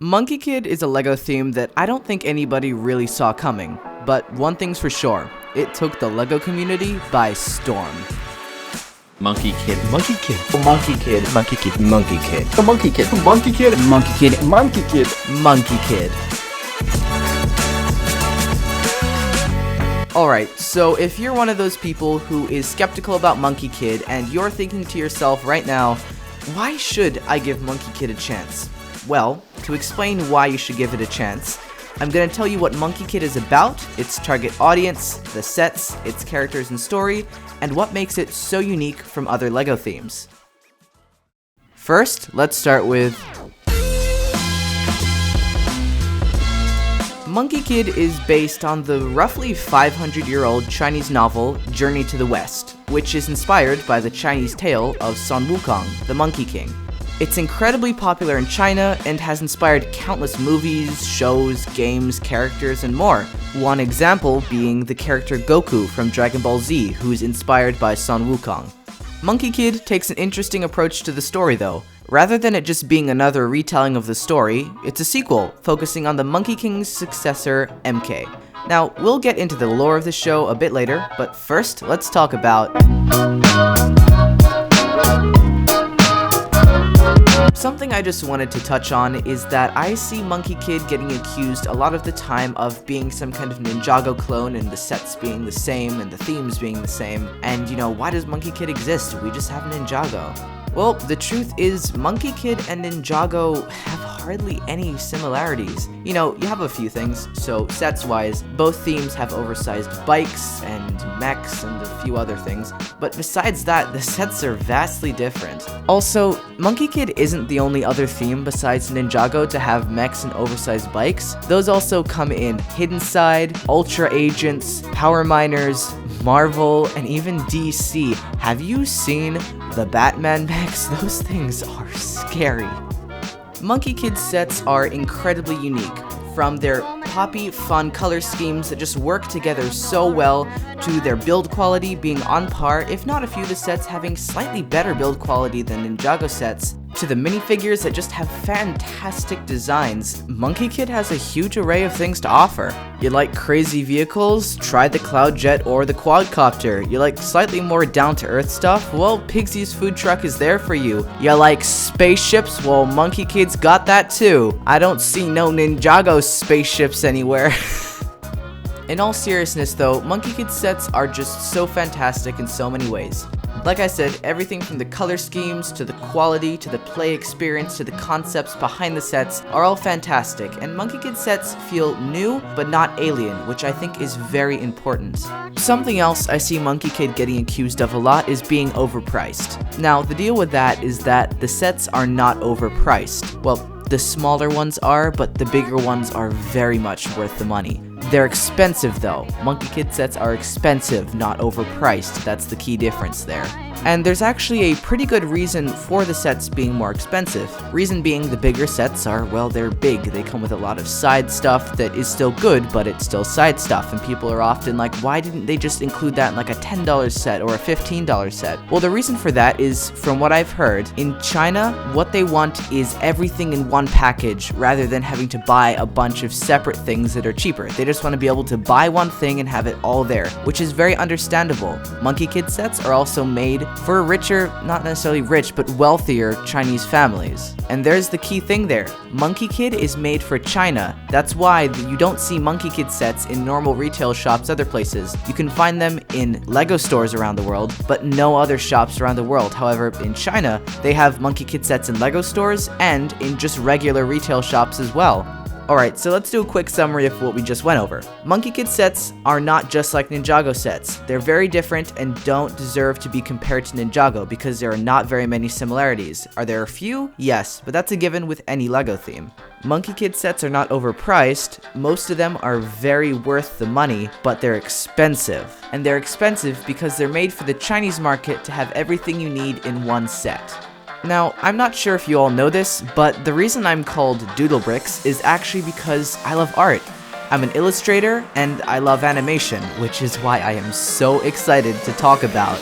Monkie Kid is a LEGO theme that I don't think anybody really saw coming, but one thing's for sure, it took the LEGO community by storm. Monkie Kid. Monkie Kid. Monkie Kid. Monkie Kid. Monkie Kid. Monkie Kid. Monkie Kid. Monkie Kid. Monkie Kid. Monkie Kid. Alright, so if you're one of those people who is skeptical about Monkie Kid and you're thinking to yourself right now, why should I give Monkie Kid a chance? Well, to explain why you should give it a chance, I'm going to tell you what Monkie Kid is about, its target audience, the sets, its characters and story, and what makes it so unique from other LEGO themes. First, let's start with Monkie Kid is based on the roughly 500-year-old Chinese novel Journey to the West, which is inspired by the Chinese tale of Sun Wukong, the Monkey King. It's incredibly popular in China and has inspired countless movies, shows, games, characters, and more. One example being the character Goku from Dragon Ball Z, who's inspired by Sun Wukong. Monkie Kid takes an interesting approach to the story though. Rather than it just being another retelling of the story, it's a sequel, focusing on the Monkey King's successor, MK. Now, we'll get into the lore of the show a bit later, but first, let's talk about something I just wanted to touch on is that I see Monkie Kid getting accused a lot of the time of being some kind of Ninjago clone and the sets being the same and the themes being the same. And why does Monkie Kid exist? We just have Ninjago. Well, the truth is, Monkie Kid and Ninjago have hardly any similarities. You have a few things, so sets-wise, both themes have oversized bikes and mechs and a few other things, but besides that, the sets are vastly different. Also, Monkie Kid isn't the only other theme besides Ninjago to have mechs and oversized bikes. Those also come in Hidden Side, Ultra Agents, Power Miners, Marvel, and even DC. Have you seen the Batman mechs? Those things are scary. Monkie Kid sets are incredibly unique, from their poppy, fun color schemes that just work together so well, to their build quality being on par, if not a few of the sets having slightly better build quality than Ninjago sets, to the minifigures that just have fantastic designs. Monkie Kid has a huge array of things to offer. You like crazy vehicles? Try the Cloud Jet or the Quadcopter. You like slightly more down-to-earth stuff? Well, Pigsy's food truck is there for you. You like spaceships? Well, Monkie Kid's got that too. I don't see no Ninjago spaceships anywhere. In all seriousness though, Monkie Kid sets are just so fantastic in so many ways. Like I said, everything from the color schemes, to the quality, to the play experience, to the concepts behind the sets are all fantastic, and Monkie Kid sets feel new, but not alien, which I think is very important. Something else I see Monkie Kid getting accused of a lot is being overpriced. Now, the deal with that is that the sets are not overpriced. Well, the smaller ones are, but the bigger ones are very much worth the money. They're expensive though. Monkie Kid sets are expensive, not overpriced. That's the key difference there. And there's actually a pretty good reason for the sets being more expensive. Reason being, the bigger sets are, well, they're big. They come with a lot of side stuff that is still good, but it's still side stuff. And people are often like, why didn't they just include that in like a $10 set or a $15 set? Well, the reason for that is, from what I've heard, in China, what they want is everything in one package rather than having to buy a bunch of separate things that are cheaper. They just want to be able to buy one thing and have it all there, which is very understandable. Monkie Kid sets are also made for richer, not necessarily rich, but wealthier Chinese families. And there's the key thing there. Monkie Kid is made for China. That's why you don't see Monkie Kid sets in normal retail shops other places. You can find them in LEGO stores around the world, but no other shops around the world. However, in China, they have Monkie Kid sets in LEGO stores and in just regular retail shops as well. Alright, so let's do a quick summary of what we just went over. Monkie Kid sets are not just like Ninjago sets. They're very different and don't deserve to be compared to Ninjago because there are not very many similarities. Are there a few? Yes, but that's a given with any LEGO theme. Monkie Kid sets are not overpriced. Most of them are very worth the money, but they're expensive. And they're expensive because they're made for the Chinese market to have everything you need in one set. Now, I'm not sure if you all know this, but the reason I'm called Doodlebricks is actually because I love art. I'm an illustrator, and I love animation, which is why I am so excited to talk about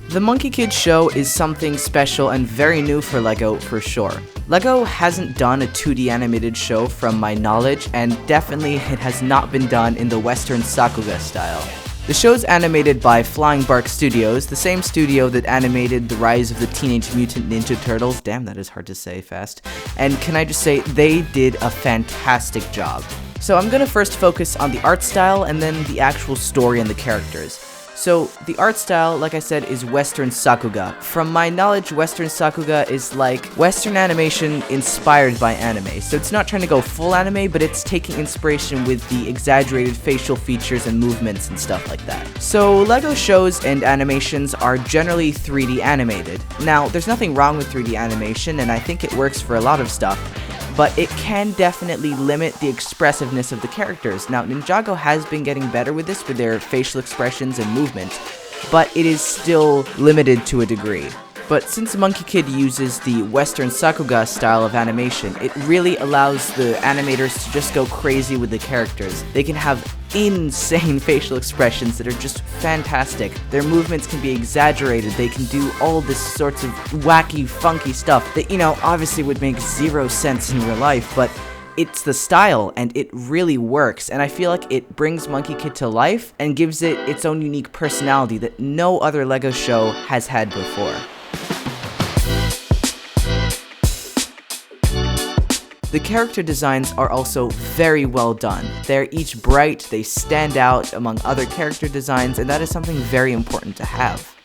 The Monkie Kid show is something special and very new for LEGO for sure. LEGO hasn't done a 2D animated show from my knowledge, and definitely it has not been done in the Western Sakuga style. The show's animated by Flying Bark Studios, the same studio that animated The Rise of the Teenage Mutant Ninja Turtles. Damn, that is hard to say fast. And can I just say, they did a fantastic job. So I'm gonna first focus on the art style and then the actual story and the characters. So the art style, like I said, is Western Sakuga. From my knowledge, Western Sakuga is like Western animation inspired by anime. So it's not trying to go full anime, but it's taking inspiration with the exaggerated facial features and movements and stuff like that. So LEGO shows and animations are generally 3D animated. Now, there's nothing wrong with 3D animation, and I think it works for a lot of stuff, but it can definitely limit the expressiveness of the characters. Now, Ninjago has been getting better with this, with their facial expressions and movement, but it is still limited to a degree. But since Monkie Kid uses the Western Sakuga style of animation, it really allows the animators to just go crazy with the characters. They can have insane facial expressions that are just fantastic. Their movements can be exaggerated. They can do all this sorts of wacky, funky stuff that, obviously would make zero sense in real life, but it's the style, and it really works, and I feel like it brings Monkie Kid to life and gives it its own unique personality that no other LEGO show has had before. The character designs are also very well done. They're each bright, they stand out among other character designs, and that is something very important to have.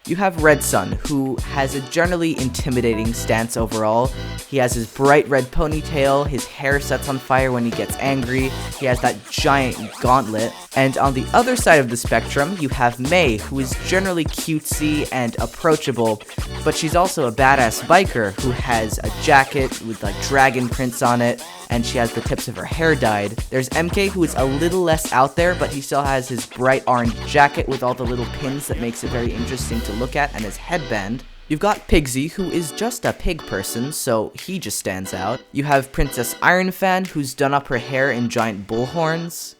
You have Red Sun, who has a generally intimidating stance overall. He has his bright red ponytail, his hair sets on fire when he gets angry, he has that giant gauntlet. And on the other side of the spectrum, you have Mei, who is generally cutesy and approachable, but she's also a badass biker who has a jacket with like dragon prints on it, and she has the tips of her hair dyed. There's MK, who is a little less out there, but he still has his bright orange jacket with all the little pins that makes it very interesting to look at, and his headband. You've got Pigsy, who is just a pig person, so he just stands out. You have Princess Ironfan, who's done up her hair in giant bull horns.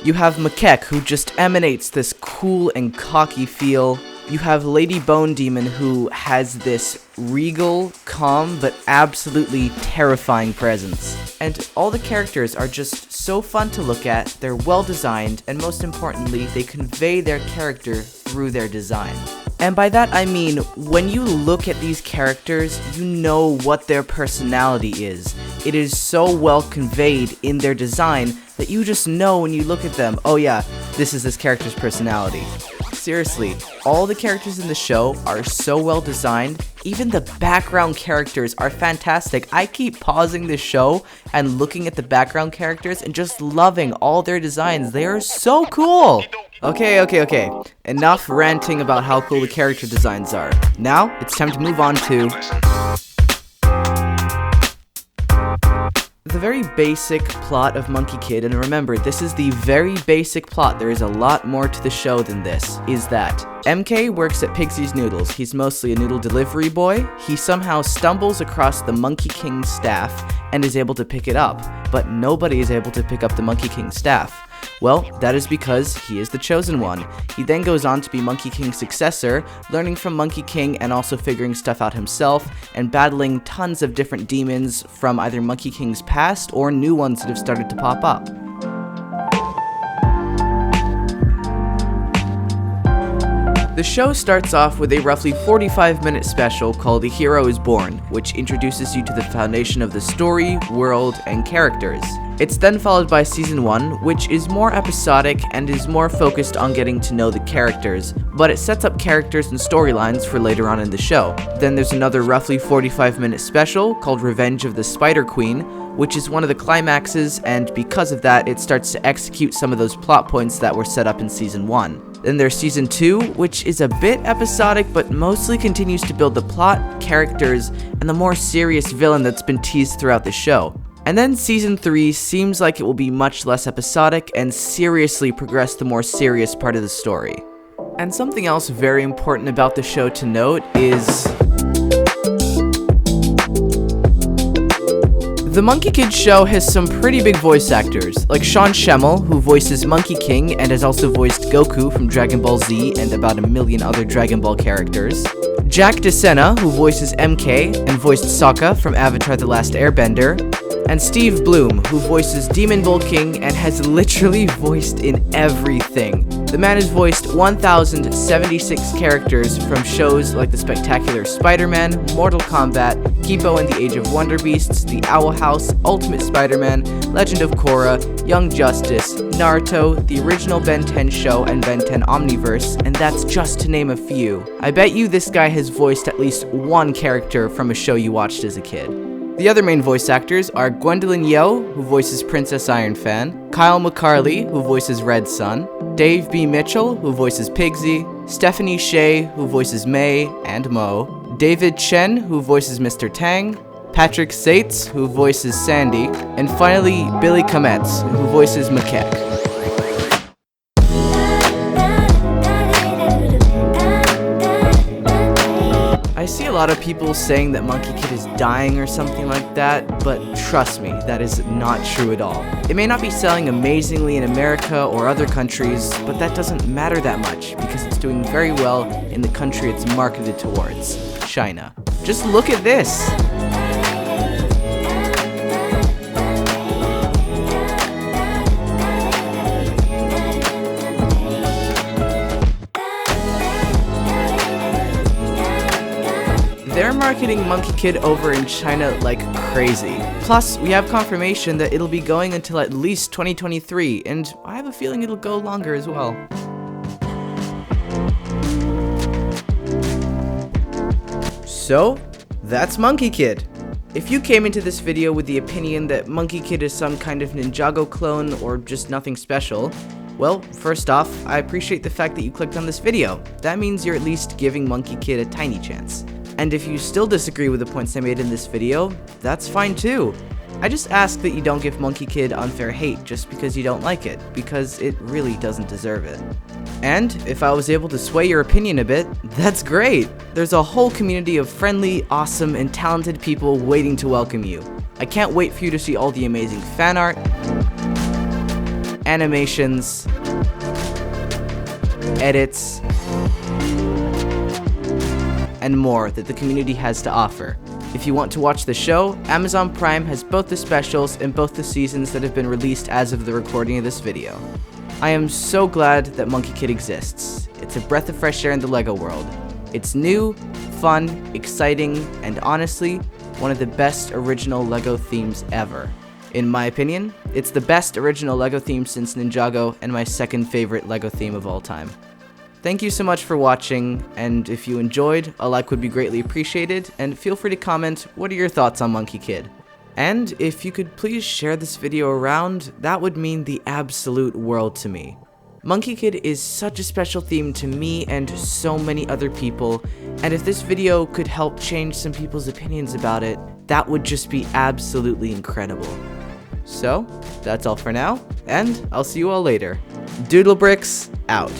You have Makek, who just emanates this cool and cocky feel. You have Lady Bone Demon, who has this regal, calm, but absolutely terrifying presence. And all the characters are just so fun to look at, they're well designed, and most importantly, they convey their character through their design. And by that I mean, when you look at these characters, you know what their personality is. It is so well conveyed in their design that you just know when you look at them, oh yeah, this is this character's personality. Seriously, all the characters in the show are so well designed. Even the background characters are fantastic. I keep pausing this show and looking at the background characters and just loving all their designs. They are so cool. Okay. Enough ranting about how cool the character designs are. Now, it's time to move on to the very basic plot of Monkie Kid, and remember, this is the very basic plot, there is a lot more to the show than this, is that MK works at Pigsy's Noodles. He's mostly a noodle delivery boy. He somehow stumbles across the Monkey King's staff and is able to pick it up, but nobody is able to pick up the Monkey King's staff. Well, that is because he is the chosen one. He then goes on to be Monkey King's successor, learning from Monkey King and also figuring stuff out himself, and battling tons of different demons from either Monkey King's past or new ones that have started to pop up. The show starts off with a roughly 45-minute special called The Hero is Born, which introduces you to the foundation of the story, world, and characters. It's then followed by Season 1, which is more episodic and is more focused on getting to know the characters, but it sets up characters and storylines for later on in the show. Then there's another roughly 45-minute special called Revenge of the Spider Queen, which is one of the climaxes, and because of that, it starts to execute some of those plot points that were set up in Season 1. Then there's Season 2, which is a bit episodic, but mostly continues to build the plot, characters, and the more serious villain that's been teased throughout the show. And then Season 3 seems like it will be much less episodic and seriously progress the more serious part of the story. And something else very important about the show to note is The Monkie Kid show has some pretty big voice actors, like Sean Schemmel, who voices Monkey King and has also voiced Goku from Dragon Ball Z and about a million other Dragon Ball characters. Jack DeSena, who voices MK and voiced Sokka from Avatar: The Last Airbender. And Steve Bloom, who voices Demon Bull King and has literally voiced in everything. The man has voiced 1,076 characters from shows like The Spectacular Spider-Man, Mortal Kombat, Kipo and the Age of Wonder Beasts, The Owl House, Ultimate Spider-Man, Legend of Korra, Young Justice, Naruto, the original Ben 10 show, and Ben 10 Omniverse, and that's just to name a few. I bet you this guy has voiced at least one character from a show you watched as a kid. The other main voice actors are Gwendolyn Yo, who voices Princess Iron Fan, Kyle McCarley, who voices Red Sun, Dave B. Mitchell, who voices Pigsy, Stephanie Shea, who voices May and Mo, David Chen, who voices Mr. Tang, Patrick Sates, who voices Sandy, and finally Billy Kometz, who voices Makek. I see a lot of people saying that Monkie Kid is dying or something like that, but trust me, that is not true at all. It may not be selling amazingly in America or other countries, but that doesn't matter that much because it's doing very well in the country it's marketed towards, China. Just look at this! They're marketing Monkie Kid over in China like crazy. Plus, we have confirmation that it'll be going until at least 2023, and I have a feeling it'll go longer as well. So, that's Monkie Kid. If you came into this video with the opinion that Monkie Kid is some kind of Ninjago clone or just nothing special, well, first off, I appreciate the fact that you clicked on this video. That means you're at least giving Monkie Kid a tiny chance. And if you still disagree with the points I made in this video, that's fine too. I just ask that you don't give Monkie Kid unfair hate just because you don't like it, because it really doesn't deserve it. And if I was able to sway your opinion a bit, that's great! There's a whole community of friendly, awesome, and talented people waiting to welcome you. I can't wait for you to see all the amazing fan art, animations, edits, and more that the community has to offer. If you want to watch the show, Amazon Prime has both the specials and both the seasons that have been released as of the recording of this video. I am so glad that Monkie Kid exists. It's a breath of fresh air in the LEGO world. It's new, fun, exciting, and honestly, one of the best original LEGO themes ever. In my opinion, it's the best original LEGO theme since Ninjago and my second favorite LEGO theme of all time. Thank you so much for watching, and if you enjoyed, a like would be greatly appreciated, and feel free to comment what are your thoughts on Monkie Kid. And if you could please share this video around, that would mean the absolute world to me. Monkie Kid is such a special theme to me and so many other people, and if this video could help change some people's opinions about it, that would just be absolutely incredible. So, that's all for now, and I'll see you all later. Doodle Bricks, out.